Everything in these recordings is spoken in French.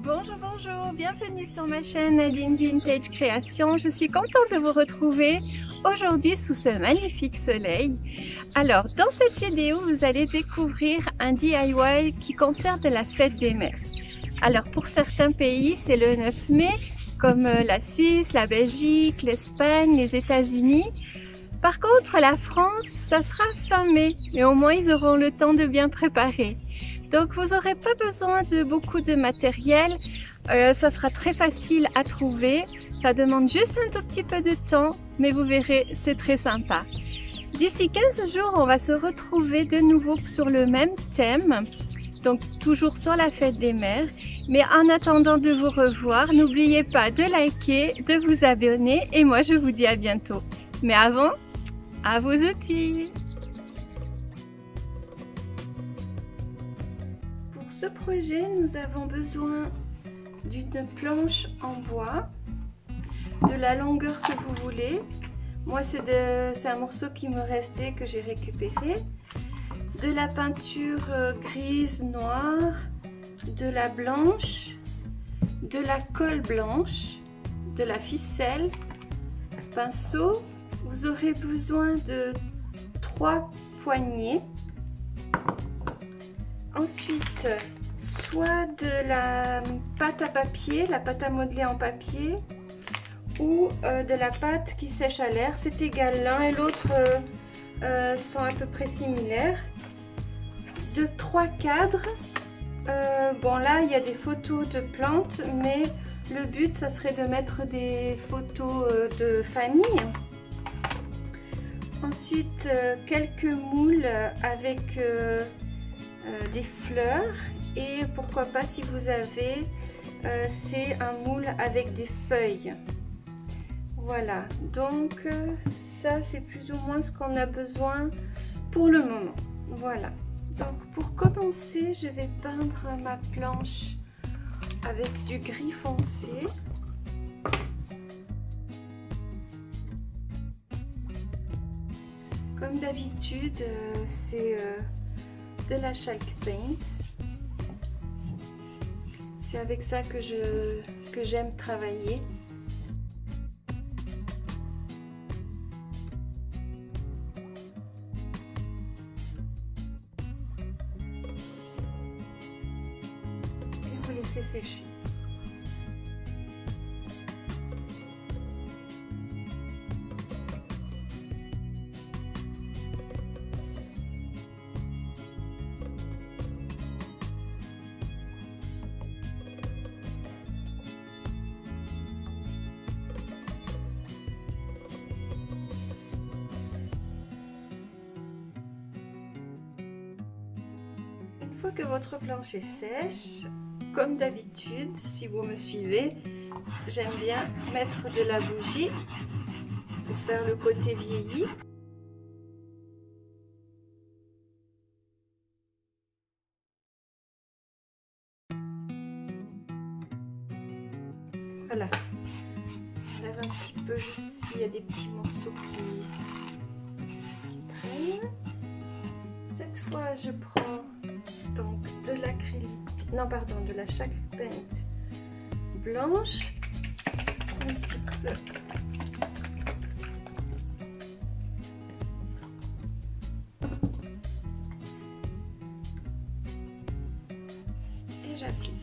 Bonjour, bonjour, bienvenue sur ma chaîne Nadine Vintage Création. Je suis contente de vous retrouver aujourd'hui sous ce magnifique soleil. Alors, dans cette vidéo, vous allez découvrir un DIY qui concerne la fête des mères. Alors, pour certains pays, c'est le 9 mai, comme la Suisse, la Belgique, l'Espagne, les États-Unis. Par contre, la France, ça sera fin mai, mais au moins ils auront le temps de bien préparer. Donc vous n'aurez pas besoin de beaucoup de matériel, ça sera très facile à trouver. Ça demande juste un tout petit peu de temps, mais vous verrez, c'est très sympa. D'ici 15 jours, on va se retrouver de nouveau sur le même thème, donc toujours sur la fête des mères. Mais en attendant de vous revoir, n'oubliez pas de liker, de vous abonner et moi je vous dis à bientôt. Mais avant, à vos outils! Pour ce projet, nous avons besoin d'une planche en bois, de la longueur que vous voulez. Moi, c'est un morceau qui me restait, que j'ai récupéré. De la peinture grise, noire, de la blanche, de la colle blanche, de la ficelle, pinceau. Vous aurez besoin de 3 poignées. Ensuite, soit de la pâte à papier, la pâte à modeler en papier, ou de la pâte qui sèche à l'air. C'est égal, l'un et l'autre sont à peu près similaires. De 3 cadres. Bon, là, il y a des photos de plantes, mais le but, ça serait de mettre des photos de famille. Ensuite, quelques moules avec des fleurs et pourquoi pas, si vous avez, c'est un moule avec des feuilles. Voilà, donc ça c'est plus ou moins ce qu'on a besoin pour le moment. Voilà, donc pour commencer, je vais peindre ma planche avec du gris foncé. Comme d'habitude, c'est de la chalk paint. C'est avec ça que j'aime travailler. Et vous laissez sécher. Une fois que votre planche est sèche, comme d'habitude, si vous me suivez, j'aime bien mettre de la bougie pour faire le côté vieilli. Voilà, j'enlève un petit peu juste s'il y a des petits morceaux qui traînent. Cette fois, je prends donc de l'acrylique, non pardon, de la chalk paint blanche, un petit peu. Et j'applique.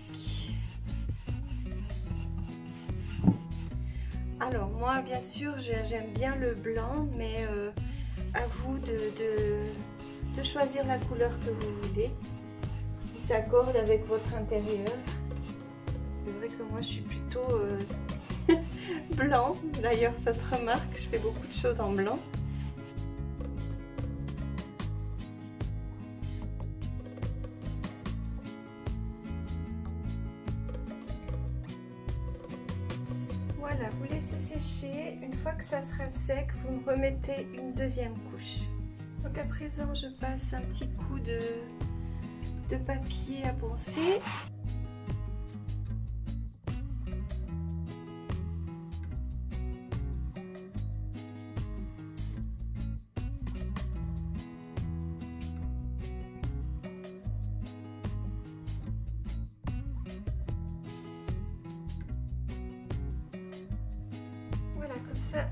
Alors moi, bien sûr, j'aime bien le blanc, mais à vous de choisir la couleur que vous voulez, qui s'accorde avec votre intérieur. C'est vrai que moi je suis plutôt blanc, d'ailleurs ça se remarque, je fais beaucoup de choses en blanc. Voilà, vous laissez sécher. Une fois que ça sera sec, vous me remettez une deuxième couche. Donc à présent, je passe un petit coup de papier à poncer. ça,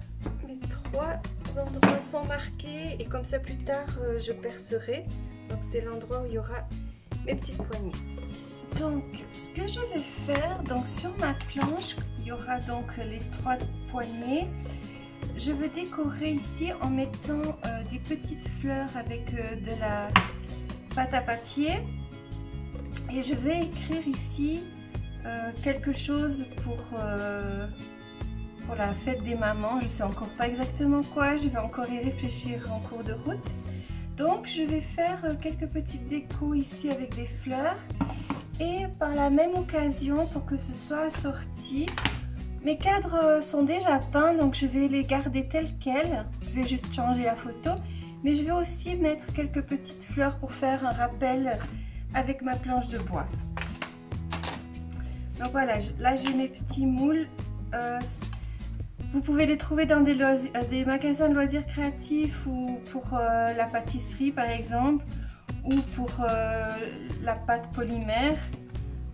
mes 3 endroits sont marqués et comme ça plus tard je percerai. Donc c'est l'endroit où il y aura mes petites poignées. Donc ce que je vais faire, donc sur ma planche, il y aura donc les 3 poignées. Je vais décorer ici en mettant des petites fleurs avec de la pâte à papier. Et je vais écrire ici quelque chose pour la fête des mamans. Je ne sais encore pas exactement quoi, je vais encore y réfléchir en cours de route. Donc je vais faire quelques petites décos ici avec des fleurs. Et par la même occasion, pour que ce soit assorti, mes cadres sont déjà peints, donc je vais les garder tels quels. Je vais juste changer la photo. Mais je vais aussi mettre quelques petites fleurs pour faire un rappel avec ma planche de bois. Donc voilà, là j'ai mes petits moules. Vous pouvez les trouver dans des magasins de loisirs créatifs ou pour la pâtisserie par exemple, ou pour la pâte polymère,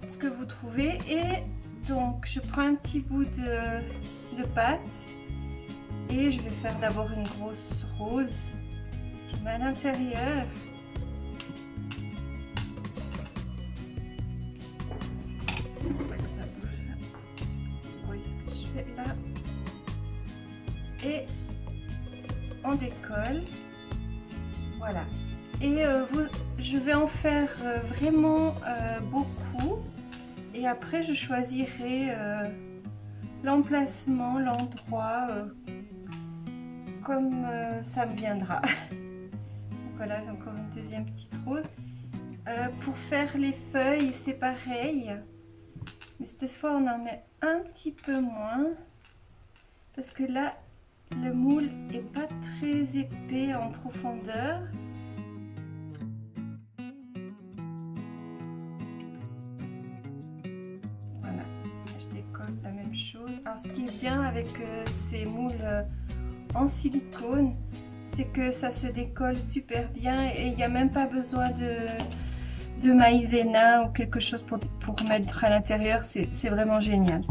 ce que vous trouvez. Et donc je prends un petit bout de pâte et je vais faire d'abord une grosse rose qui met à l'intérieur. Là. Et on décolle, voilà. Et je vais en faire vraiment beaucoup, et après je choisirai l'emplacement, l'endroit comme ça me viendra. Donc voilà, j'ai encore une deuxième petite rose. Pour faire les feuilles, c'est pareil. Mais cette fois, on en met un petit peu moins. Parce que là, le moule n'est pas très épais en profondeur. Voilà, je décolle la même chose. Alors, ce qui est bien avec ces moules en silicone, c'est que ça se décolle super bien et il n'y a même pas besoin de maïzena ou quelque chose pour mettre à l'intérieur. C'est vraiment génial.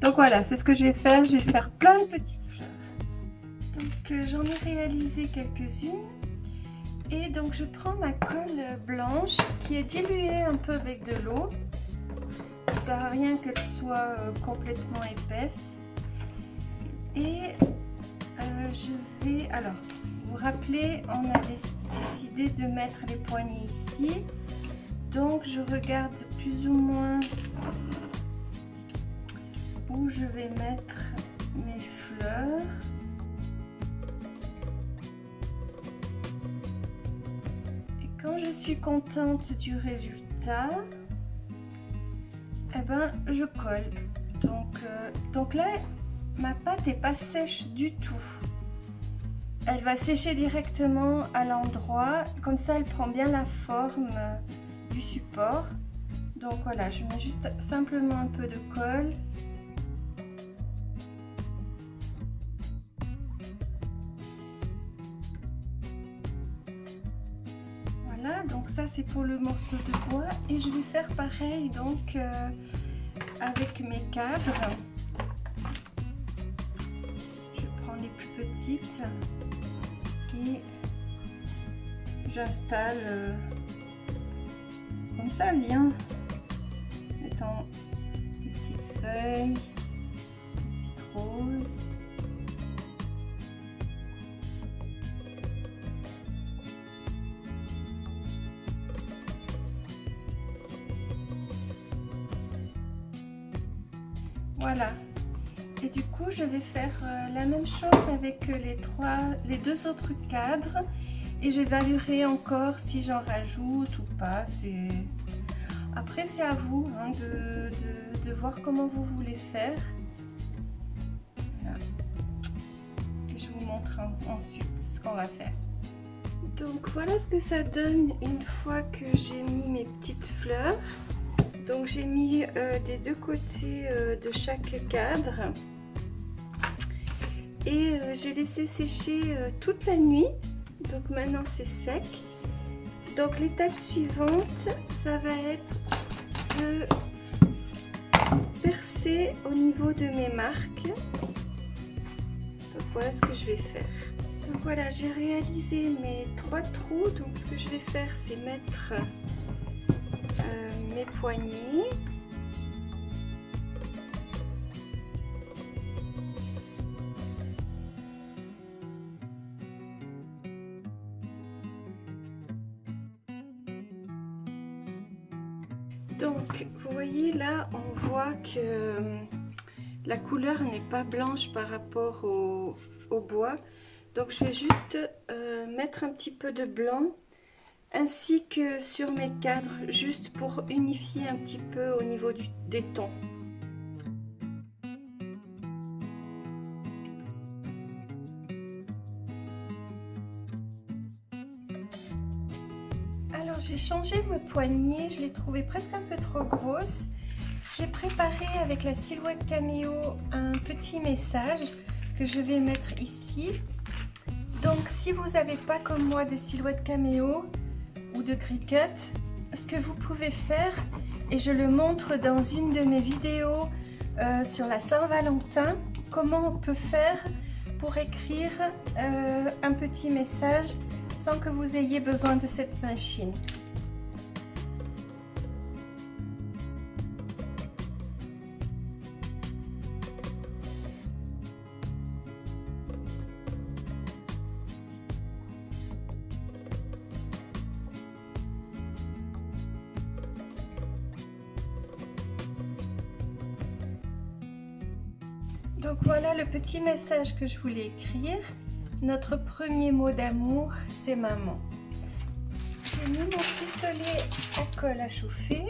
Donc voilà, c'est ce que je vais faire. Je vais faire plein de petites fleurs. Donc j'en ai réalisé quelques-unes. Et donc je prends ma colle blanche qui est diluée un peu avec de l'eau. Ça sert à rien qu'elle soit complètement épaisse. Et je vais... Alors, vous vous rappelez, on a décidé de mettre les poignées ici. Donc je regarde plus ou moins où je vais mettre mes fleurs. Et quand je suis contente du résultat, eh ben je colle. Donc là, ma pâte n'est pas sèche du tout. Elle va sécher directement à l'endroit, comme ça elle prend bien la forme du support. Donc voilà, je mets juste simplement un peu de colle. Voilà, donc ça c'est pour le morceau de bois et je vais faire pareil donc avec mes cadres. Je prends les plus petites et j'installe comme ça vient, mettant des petites feuilles, des petites roses. Voilà. Et du coup, je vais faire la même chose avec les deux autres cadres. Et j'évaluerai encore si j'en rajoute ou pas. Après, c'est à vous hein, de voir comment vous voulez faire. Voilà. Et je vous montre ensuite ce qu'on va faire. Donc voilà ce que ça donne une fois que j'ai mis mes petites fleurs. Donc j'ai mis des deux côtés de chaque cadre. Et j'ai laissé sécher toute la nuit. Donc maintenant c'est sec. Donc l'étape suivante, ça va être de percer au niveau de mes marques. Donc voilà ce que je vais faire. Donc voilà, j'ai réalisé mes 3 trous. Donc ce que je vais faire, c'est mettre mes poignées. Donc vous voyez là, on voit que la couleur n'est pas blanche par rapport au bois. Donc je vais juste mettre un petit peu de blanc ainsi que sur mes cadres, juste pour unifier un petit peu au niveau des tons. Alors j'ai changé mes poignées, je les trouvais presque un peu trop grosses. J'ai préparé avec la silhouette caméo un petit message que je vais mettre ici. Donc si vous n'avez pas comme moi de silhouette caméo ou de Cricut, ce que vous pouvez faire, et je le montre dans une de mes vidéos sur la Saint-Valentin, comment on peut faire pour écrire un petit message sans que vous ayez besoin de cette machine. Donc voilà le petit message que je voulais écrire. Notre premier mot d'amour, c'est maman. J'ai mis mon pistolet à colle à chauffer.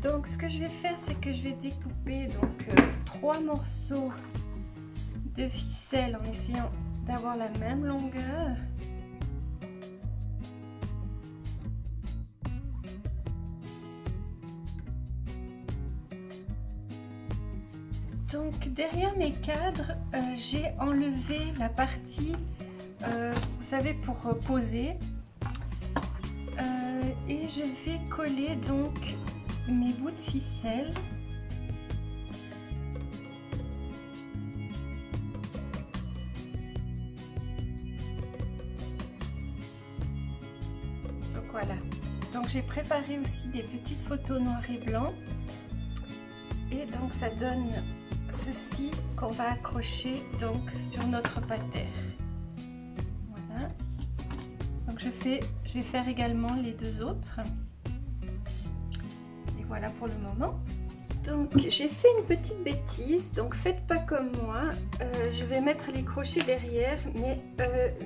Donc ce que je vais faire, c'est que je vais découper donc 3 morceaux de ficelle en essayant d'avoir la même longueur. Donc derrière mes cadres, j'ai enlevé la partie, vous savez, pour poser. Et je vais coller donc mes bouts de ficelle. Donc voilà. Donc j'ai préparé aussi des petites photos noir et blanc. Et donc ça donne ceci qu'on va accrocher donc sur notre patère. Voilà. Donc je vais faire également les 2 autres. Et voilà pour le moment. Donc j'ai fait une petite bêtise, donc faites pas comme moi. Je vais mettre les crochets derrière, mais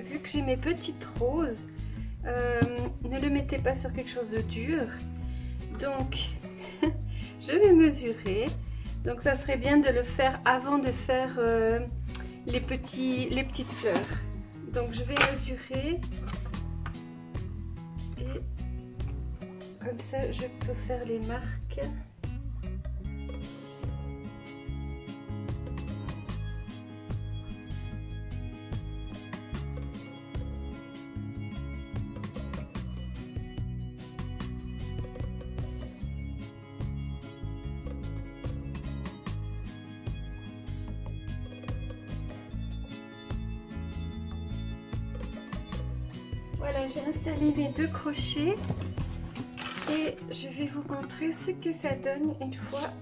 vu que j'ai mes petites roses, ne le mettez pas sur quelque chose de dur. Donc je vais mesurer. Donc ça serait bien de le faire avant de faire les petites fleurs. Donc je vais mesurer et comme ça je peux faire les marques. Voilà, j'ai installé mes 2 crochets et je vais vous montrer ce que ça donne une fois